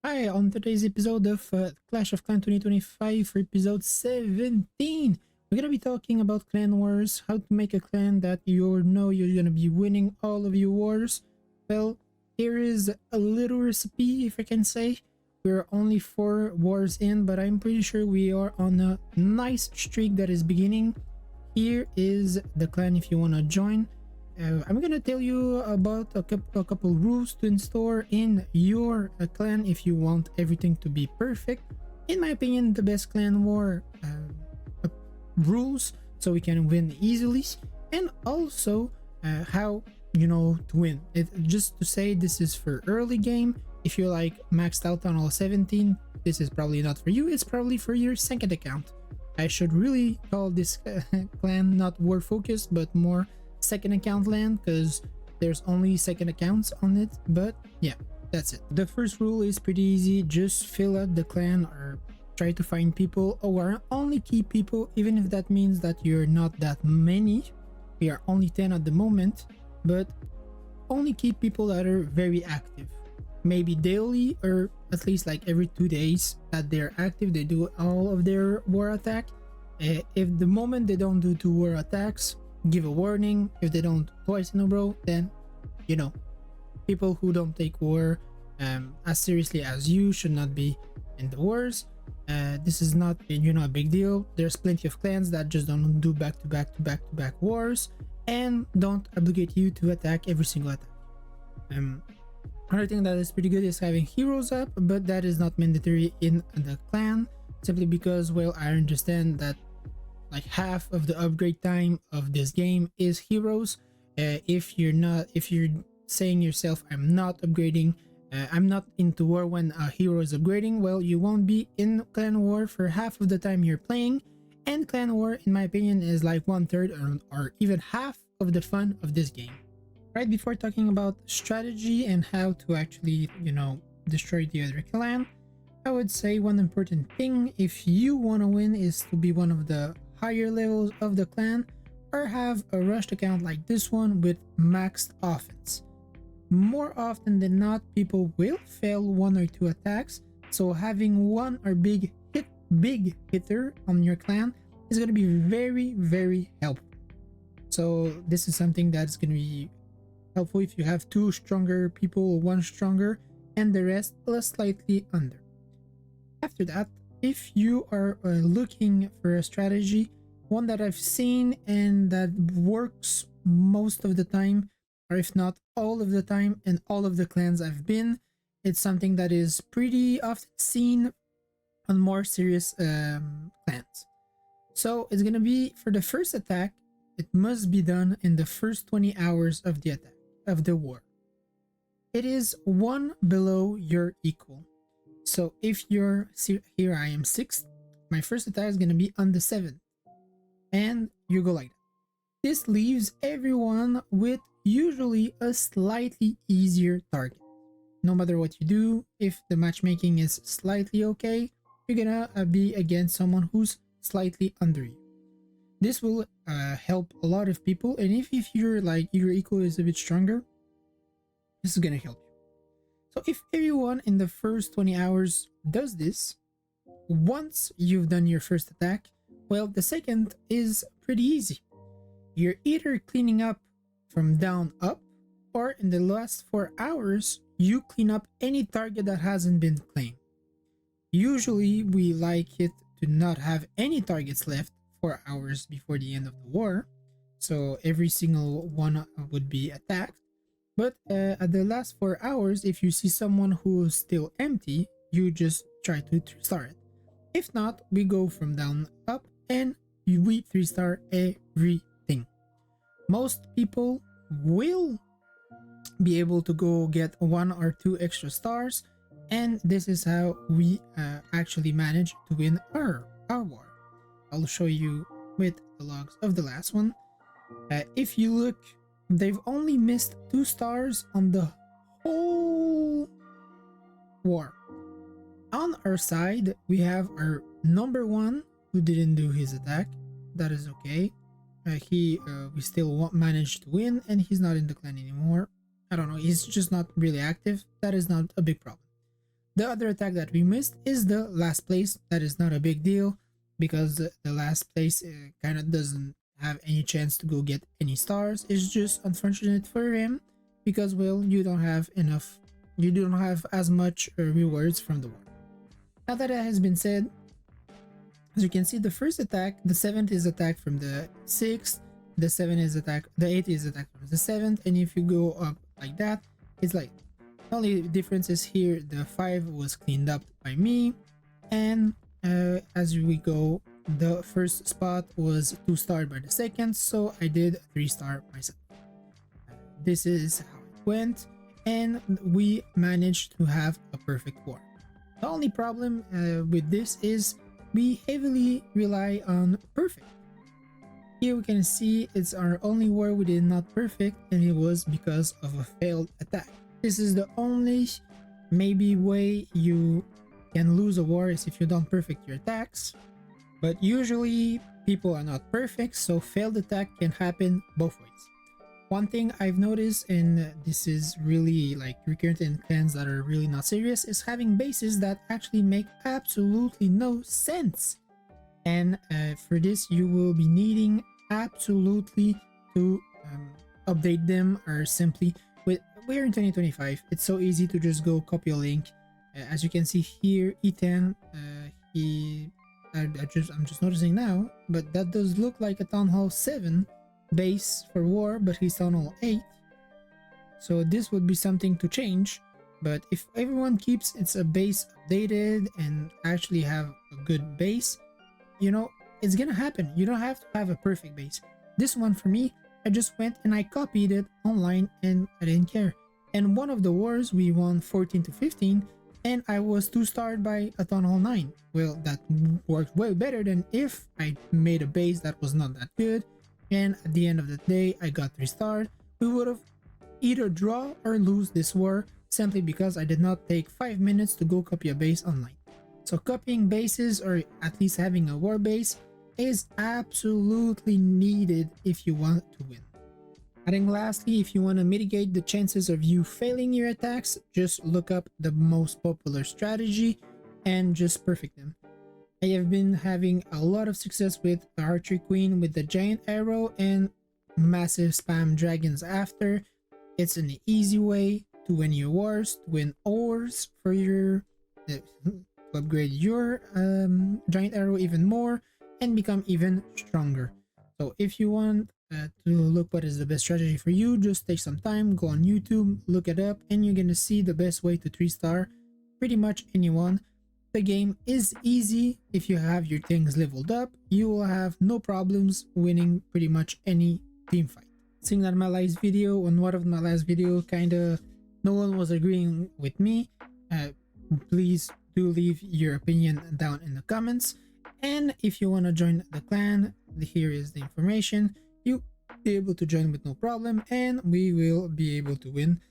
Hi, on today's episode of Clash of Clans 2025 for episode 17, we're gonna be talking about clan wars, how to make a clan that you know you're gonna be winning all of your wars. Well, here is a little recipe, if I can say. We're only 4 wars in, but I'm pretty sure we are on a nice streak that is beginning. Here is the clan if you wanna join. I'm gonna tell you about a couple rules to install in your clan if you want everything to be perfect. In my opinion, the best clan war rules so we can win easily, and also how to win. Just to say, this is for early game. If you're like maxed out on all 17, this is probably not for you. It's probably for your second account. I should really call this clan not war focused, but more second account land, because there's only second accounts on it. But yeah, that's it. The first rule is pretty easy. Just fill out the clan or try to find people, or only keep people, even if that means that you're not that many. We are only 10 at the moment, but only keep people that are very active, maybe daily or at least like every 2 days that they're active. They do all of their war attack. If the moment they don't do 2 war attacks, give a warning. If they don't twice in a row, then people who don't take war as seriously as you should not be in the wars. This is not a big deal. There's plenty of clans that just don't do back-to-back wars and don't obligate you to attack every single attack. Another thing that is pretty good is having heroes up, but that is not mandatory in the clan, simply because, well, I understand that like half of the upgrade time of this game is heroes. If you're saying yourself, I'm not upgrading, I'm not into war when a hero is upgrading, well, you won't be in clan war for half of the time you're playing. And clan war, in my opinion, is like 1/3 or even half of the fun of this game. Right before talking about strategy and how to actually destroy the other clan, I would say one important thing if you want to win is to be one of the higher levels of the clan, or have a rushed account like this one with maxed offense. More often than not, people will fail 1 or 2 attacks, so having one or big hitter on your clan is going to be very helpful. So this is something that's going to be helpful if you have 2 stronger people, 1 stronger, and the rest slightly under. After that, if you are looking for a strategy, one that I've seen and that works most of the time, or if not all of the time, in all of the clans I've been, it's something that is pretty often seen on more serious clans. So it's gonna be, for the first attack, it must be done in the first 20 hours of the attack, of the war. It is 1 below your equal. So if you're here, I am 6th, my first attack is going to be on the 7th, and you go like that. This leaves everyone with usually a slightly easier target. No matter what you do, if the matchmaking is slightly okay, you're gonna be against someone who's slightly under you. This will help a lot of people, and if you're like your equal is a bit stronger, this is gonna help you. So if everyone in the first 20 hours does this, once you've done your first attack, well, the second is pretty easy. You're either cleaning up from down up, or in the last 4 hours, you clean up any target that hasn't been claimed. Usually, we like it to not have any targets left 4 hours before the end of the war, so every single one would be attacked. But at the last 4 hours, if you see someone who's still empty, you just try to 3-star it. If not, we go from down up and we 3-star everything. Most people will be able to go get 1 or 2 extra stars, and this is how we actually manage to win our war. I'll show you with the logs of the last one. If you look, they've only missed 2 stars on the whole war. On our side, we have our number 1 who didn't do his attack. That is okay. We still managed to win, and he's not in the clan anymore. I don't know, he's just not really active. That is not a big problem. The other attack that we missed is the last place. That is not a big deal because the last place kind of doesn't have any chance to go get any stars. It's just unfortunate for him because, well, you don't have enough, you don't have as much rewards from the war. Now that has been said, as you can see, the first attack, the 7th is attack from the 6th, the 7th is attack, the 8th is attack from the 7th, and if you go up like that, it's like, the only difference is here, the 5 was cleaned up by me, and as we go, the first spot was 2-star by the 2nd, so I did 3-star myself. This is how it went, and we managed to have a perfect war. The only problem with this is we heavily rely on perfect. Here we can see it's our only war we did not perfect, and it was because of a failed attack. This is the only maybe way you can lose a war is if you don't perfect your attacks, but usually people are not perfect, so failed attack can happen both ways. One thing I've noticed, and this is really like recurrent in clans that are really not serious, is having bases that actually make absolutely no sense. And for this, you will be needing absolutely to update them, or simply we're in 2025. It's so easy to just go copy a link. As you can see here, Ethan, I'm just noticing now, but that does look like a Town Hall 7 base for war, but he's Town Hall 8. So this would be something to change. But if everyone keeps its base updated and actually have a good base, you know, it's gonna happen. You don't have to have a perfect base. This one for me, I just went and I copied it online and I didn't care. And one of the wars we won 14 to 15, and I was 2-starred by a Town Hall 9. Well, that worked way better than if I made a base that was not that good, and at the end of the day I got 3-starred. We would have either draw or lose this war simply because I did not take 5 minutes to go copy a base online. So copying bases, or at least having a war base, is absolutely needed if you want to win. And lastly, if you want to mitigate the chances of you failing your attacks, just look up the most popular strategy and just perfect them. I have been having a lot of success with the archery queen with the giant arrow and massive spam dragons after. It's an easy way to win your wars, to win ores for your to upgrade your giant arrow even more and become even stronger. So if you want to look what is the best strategy for you, just take some time, go on YouTube, look it up, and you're gonna see the best way to 3-star pretty much anyone. The game is easy. If you have your things leveled up, you will have no problems winning pretty much any team fight. Seeing that my last video, on one of my last video, kinda no one was agreeing with me, please do leave your opinion down in the comments. And if you want to join the clan, here is the information. You'll be able to join with no problem, and we will be able to win.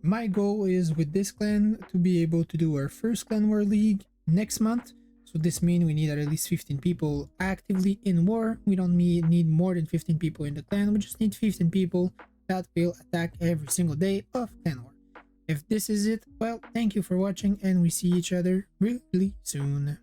My goal is with this clan to be able to do our first clan war league next month. So this means we need at least 15 people actively in war. We don't need more than 15 people in the clan. We just need 15 people that will attack every single day of clan war. If this is it, well, thank you for watching, and we see each other really soon.